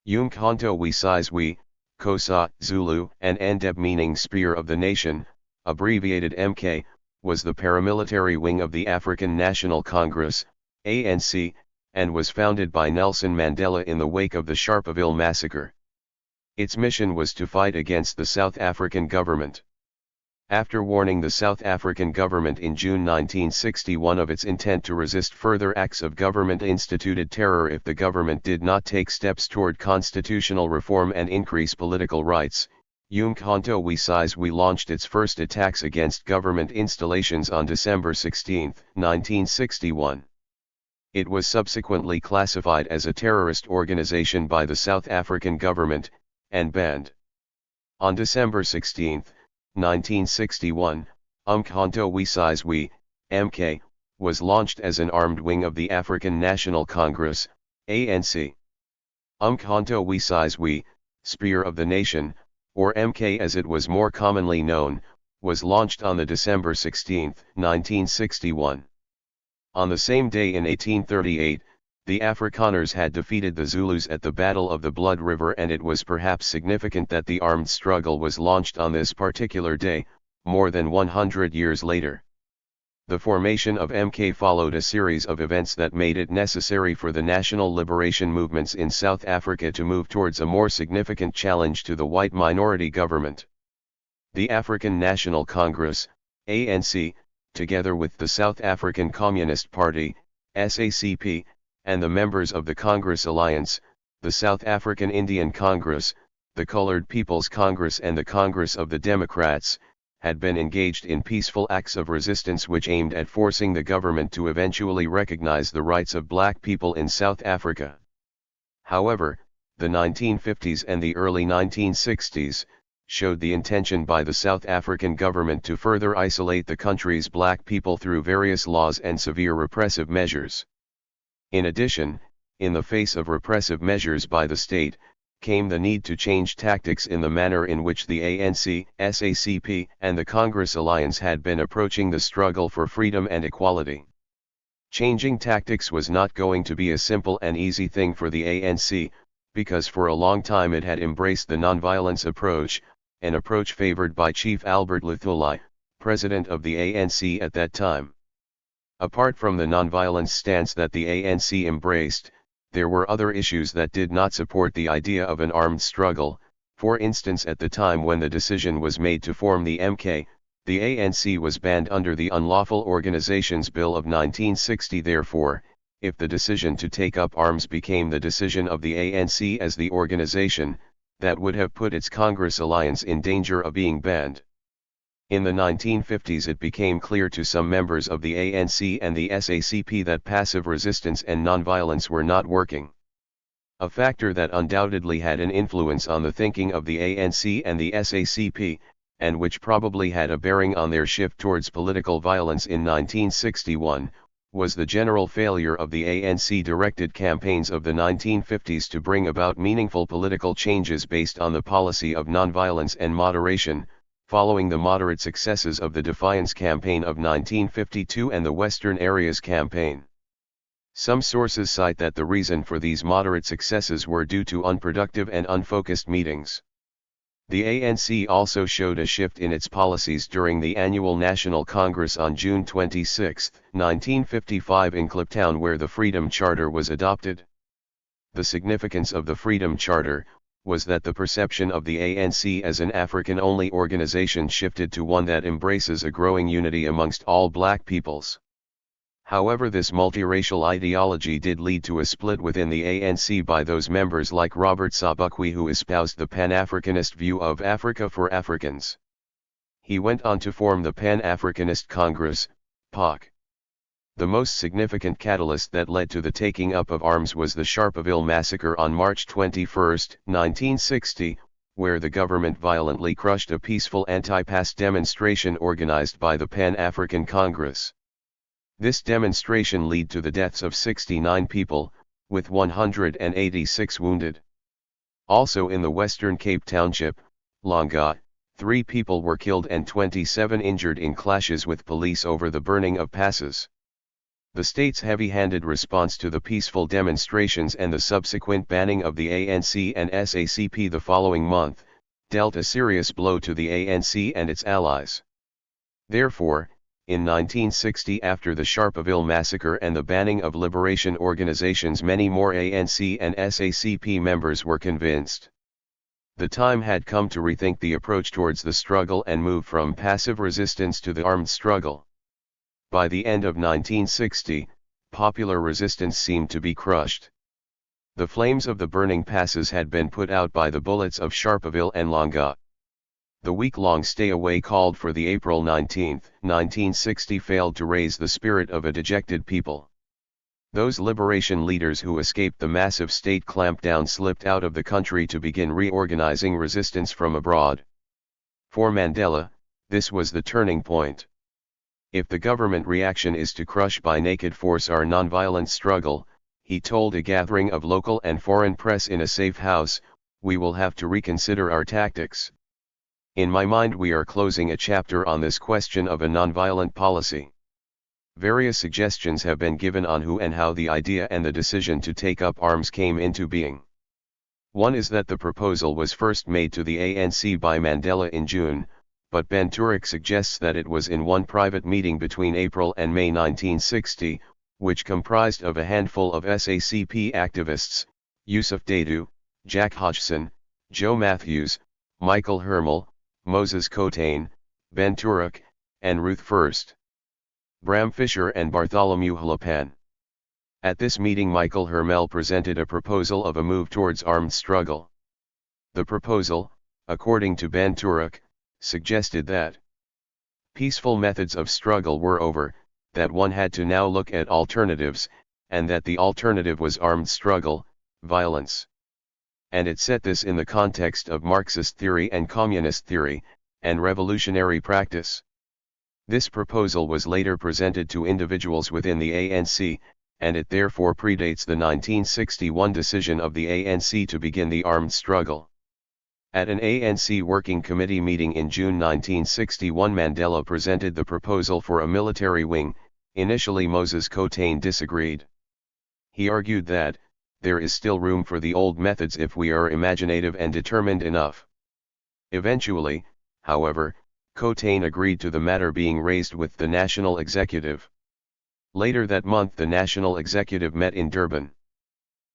UMkhonto we Sizwe, Kosa, Zulu, and Ndeb meaning Spear of the Nation, abbreviated MK, was the paramilitary wing of the African National Congress, ANC, and was founded by Nelson Mandela in the wake of the Sharpeville massacre. Its mission was to fight against the South African government. After warning the South African government in June 1961 of its intent to resist further acts of government-instituted terror if the government did not take steps toward constitutional reform and increase political rights, UMkhonto we Sizwe launched its first attacks against government installations on December 16, 1961. It was subsequently classified as a terrorist organization by the South African government, and banned. On December 16, 1961, UMkhonto we Sizwe, MK, was launched as an armed wing of the African National Congress, ANC. UMkhonto we Sizwe, Spear of the Nation, or MK as it was more commonly known, was launched on the December 16, 1961. On the same day in 1838, the Afrikaners had defeated the Zulus at the Battle of the Blood River, and it was perhaps significant that the armed struggle was launched on this particular day, more than 100 years later. The formation of MK followed a series of events that made it necessary for the national liberation movements in South Africa to move towards a more significant challenge to the white minority government. The African National Congress, ANC, together with the South African Communist Party, SACP, and the members of the Congress Alliance, the South African Indian Congress, the Colored People's Congress and the Congress of the Democrats, had been engaged in peaceful acts of resistance which aimed at forcing the government to eventually recognize the rights of black people in South Africa. However, the 1950s and the early 1960s showed the intention by the South African government to further isolate the country's black people through various laws and severe repressive measures. In addition, in the face of repressive measures by the state, came the need to change tactics in the manner in which the ANC, SACP, and the Congress Alliance had been approaching the struggle for freedom and equality. Changing tactics was not going to be a simple and easy thing for the ANC, because for a long time it had embraced the nonviolence approach, an approach favored by Chief Albert Lutuli, president of the ANC at that time. Apart from the nonviolence stance that the ANC embraced, there were other issues that did not support the idea of an armed struggle. For instance, at the time when the decision was made to form the MK, the ANC was banned under the Unlawful Organizations Bill of 1960. Therefore, if the decision to take up arms became the decision of the ANC as the organization, that would have put its Congress alliance in danger of being banned. In the 1950s it became clear to some members of the ANC and the SACP that passive resistance and nonviolence were not working. A factor that undoubtedly had an influence on the thinking of the ANC and the SACP, and which probably had a bearing on their shift towards political violence in 1961, was the general failure of the ANC-directed campaigns of the 1950s to bring about meaningful political changes based on the policy of nonviolence and moderation, following the moderate successes of the Defiance Campaign of 1952 and the Western Areas Campaign. Some sources cite that the reason for these moderate successes were due to unproductive and unfocused meetings. The ANC also showed a shift in its policies during the annual National Congress on June 26, 1955 in Kliptown, where the Freedom Charter was adopted. The significance of the Freedom Charter was that the perception of the ANC as an African-only organization shifted to one that embraces a growing unity amongst all black peoples. However, this multiracial ideology did lead to a split within the ANC by those members like Robert Sobukwe, who espoused the Pan-Africanist view of Africa for Africans. He went on to form the Pan-Africanist Congress, PAC. The most significant catalyst that led to the taking up of arms was the Sharpeville massacre on March 21, 1960, where the government violently crushed a peaceful anti-PAS demonstration organized by the Pan-African Congress. This demonstration led to the deaths of 69 people, with 186 wounded. Also in the Western Cape Township, Langa, 3 people were killed and 27 injured in clashes with police over the burning of passes. The state's heavy-handed response to the peaceful demonstrations and the subsequent banning of the ANC and SACP the following month, dealt a serious blow to the ANC and its allies. Therefore, in 1960, after the Sharpeville massacre and the banning of liberation organizations, many more ANC and SACP members were convinced the time had come to rethink the approach towards the struggle and move from passive resistance to the armed struggle. By the end of 1960, popular resistance seemed to be crushed. The flames of the burning passes had been put out by the bullets of Sharpeville and Langa. The week-long stay-away called for the April 19, 1960 failed to raise the spirit of a dejected people. Those liberation leaders who escaped the massive state clampdown slipped out of the country to begin reorganizing resistance from abroad. For Mandela, this was the turning point. If the government reaction is to crush by naked force our nonviolent struggle, he told a gathering of local and foreign press in a safe house, we will have to reconsider our tactics. In my mind, we are closing a chapter on this question of a nonviolent policy. Various suggestions have been given on who and how the idea and the decision to take up arms came into being. One is that the proposal was first made to the ANC by Mandela in June, but Ben Turek suggests that it was in one private meeting between April and May 1960, which comprised of a handful of SACP activists, Yusuf Dadoo, Jack Hodgson, Joe Matthews, Michael Hermel, Moses Kotane, Ben Turek, and Ruth First, Bram Fisher and Bartholomew Hlapan. At this meeting, Michael Hermel presented a proposal of a move towards armed struggle. The proposal, according to Ben Turek, suggested that peaceful methods of struggle were over, that one had to now look at alternatives, and that the alternative was armed struggle, violence. And it set this in the context of Marxist theory and communist theory, and revolutionary practice. This proposal was later presented to individuals within the ANC, and it therefore predates the 1961 decision of the ANC to begin the armed struggle. At an ANC Working Committee meeting in June 1961, Mandela presented the proposal for a military wing. Initially, Moses Kotane disagreed. He argued that there is still room for the old methods if we are imaginative and determined enough. Eventually, however, Kotane agreed to the matter being raised with the National Executive. Later that month, the National Executive met in Durban.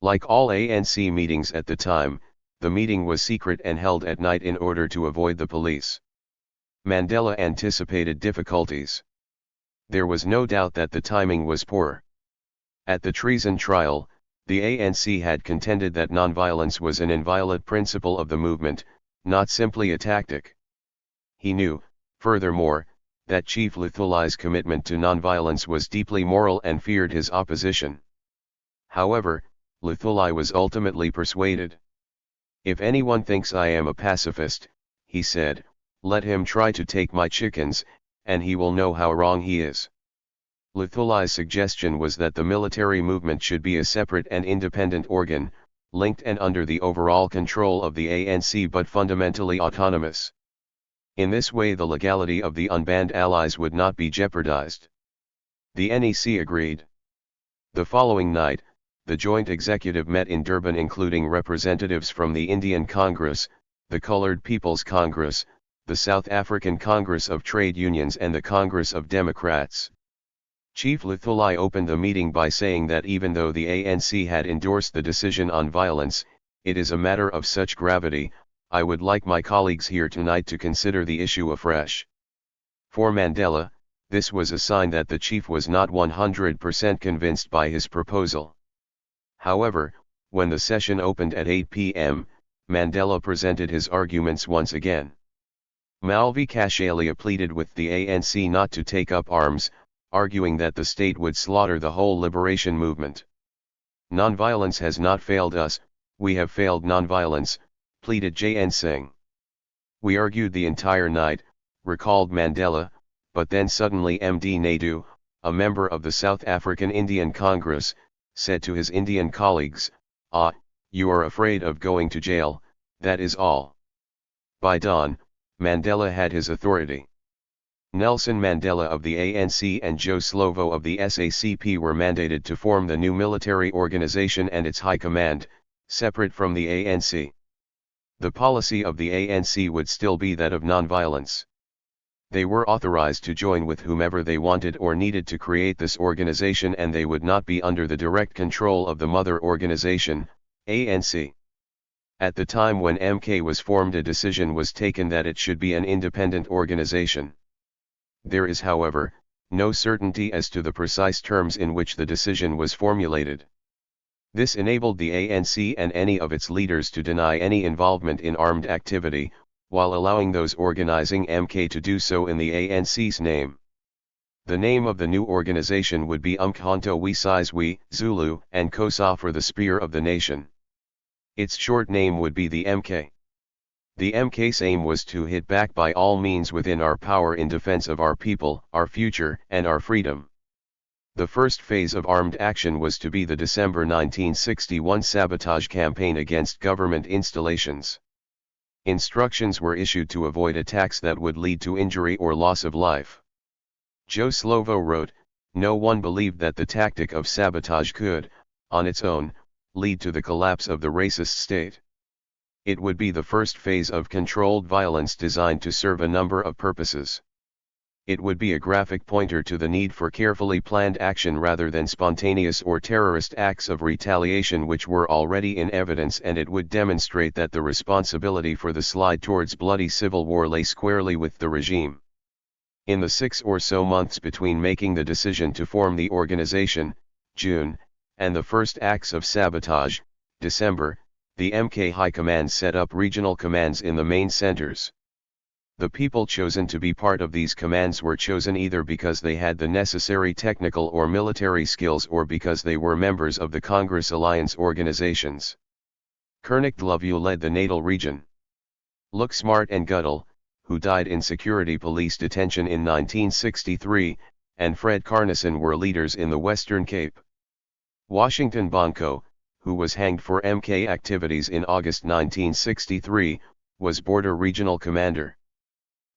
Like all ANC meetings at the time, the meeting was secret and held at night in order to avoid the police. Mandela anticipated difficulties. There was no doubt that the timing was poor. At the treason trial, the ANC had contended that nonviolence was an inviolate principle of the movement, not simply a tactic. He knew, furthermore, that Chief Luthulai's commitment to nonviolence was deeply moral and feared his opposition. However, Luthulai was ultimately persuaded. "If anyone thinks I am a pacifist," he said, "let him try to take my chickens, and he will know how wrong he is." Luthulai's suggestion was that the military movement should be a separate and independent organ, linked and under the overall control of the ANC but fundamentally autonomous. In this way, the legality of the unbanned allies would not be jeopardized. The NEC agreed. The following night, the Joint Executive met in Durban, including representatives from the Indian Congress, the Colored People's Congress, the South African Congress of Trade Unions and the Congress of Democrats. Chief Luthulai opened the meeting by saying that even though the ANC had endorsed the decision on violence, it is a matter of such gravity, I would like my colleagues here tonight to consider the issue afresh. For Mandela, this was a sign that the chief was not 100% convinced by his proposal. However, when the session opened at 8 p.m., Mandela presented his arguments once again. Malvi Kashalia pleaded with the ANC not to take up arms, arguing that the state would slaughter the whole liberation movement. "Nonviolence has not failed us, we have failed nonviolence," pleaded J.N. Singh. "We argued the entire night," recalled Mandela, but then suddenly M.D. Naidu, a member of the South African Indian Congress, said to his Indian colleagues, "Ah, you are afraid of going to jail, that is all." By dawn, Mandela had his authority. Nelson Mandela of the ANC and Joe Slovo of the SACP were mandated to form the new military organization and its high command, separate from the ANC. The policy of the ANC would still be that of nonviolence. They were authorized to join with whomever they wanted or needed to create this organization, and they would not be under the direct control of the mother organization, ANC. At the time when MK was formed, a decision was taken that it should be an independent organization. There is, however, no certainty as to the precise terms in which the decision was formulated. This enabled the ANC and any of its leaders to deny any involvement in armed activity, while allowing those organizing MK to do so in the ANC's name. The name of the new organization would be UMkhonto Sizwe, Zulu, and Xhosa for the Spear of the Nation. Its short name would be the MK. The MK's aim was to hit back by all means within our power in defense of our people, our future, and our freedom. The first phase of armed action was to be the December 1961 sabotage campaign against government installations. Instructions were issued to avoid attacks that would lead to injury or loss of life. Joe Slovo wrote, "No one believed that the tactic of sabotage could, on its own, lead to the collapse of the racist state. It would be the first phase of controlled violence designed to serve a number of purposes. It would be a graphic pointer to the need for carefully planned action rather than spontaneous or terrorist acts of retaliation which were already in evidence, and it would demonstrate that the responsibility for the slide towards bloody civil war lay squarely with the regime." In the 6 or so months between making the decision to form the organization, June, and the first acts of sabotage, December, the MK High Command set up regional commands in the main centers. The people chosen to be part of these commands were chosen either because they had the necessary technical or military skills or because they were members of the Congress Alliance organizations. Kernick Dlovue led the Natal region. Look Smart and Goodall, who died in security police detention in 1963, and Fred Carnison were leaders in the Western Cape. Washington Bonko, who was hanged for MK activities in August 1963, was Border Regional Commander.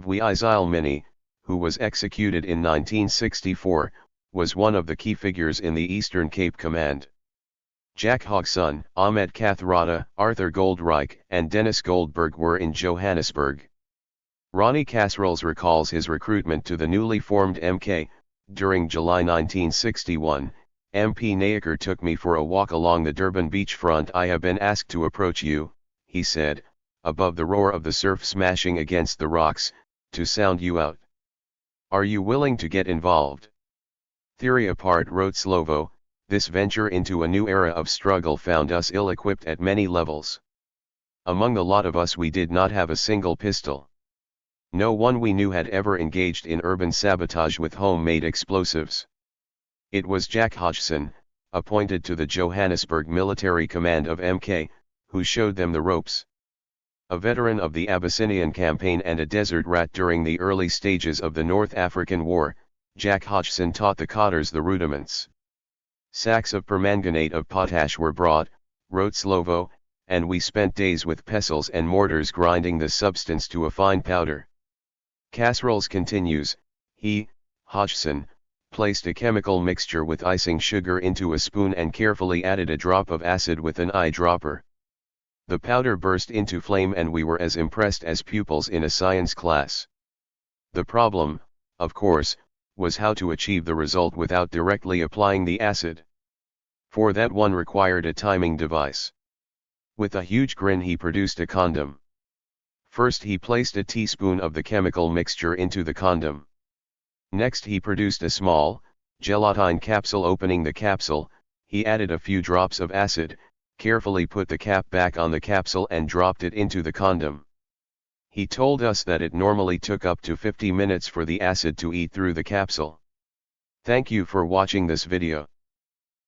Vwizile Mini, who was executed in 1964, was one of the key figures in the Eastern Cape Command. Jack Hogson, Ahmed Kathrada, Arthur Goldreich, and Dennis Goldberg were in Johannesburg. Ronnie Casseroles recalls his recruitment to the newly formed MK. During July 1961, MP Nayaker took me for a walk along the Durban beachfront. "I have been asked to approach you," he said, above the roar of the surf smashing against the rocks, "to sound you out. Are you willing to get involved?" Theory apart, wrote Slovo, this venture into a new era of struggle found us ill-equipped at many levels. Among the lot of us we did not have a single pistol. No one we knew had ever engaged in urban sabotage with homemade explosives. It was Jack Hodgson, appointed to the Johannesburg Military Command of MK, who showed them the ropes. A veteran of the Abyssinian campaign and a desert rat during the early stages of the North African War, Jack Hodgson taught the cotters the rudiments. Sacks of permanganate of potash were brought, wrote Slovo, and we spent days with pestles and mortars grinding the substance to a fine powder. Casseroles continues, he, Hodgson, placed a chemical mixture with icing sugar into a spoon and carefully added a drop of acid with an eyedropper. The powder burst into flame and we were as impressed as pupils in a science class. The problem, of course, was how to achieve the result without directly applying the acid. For that one required a timing device. With a huge grin he produced a condom. First he placed a teaspoon of the chemical mixture into the condom. Next he produced a small, gelatine capsule. Opening the capsule, he added a few drops of acid, carefully put the cap back on the capsule and dropped it into the condom. He told us that it normally took up to 50 minutes for the acid to eat through the capsule. Thank you for watching this video.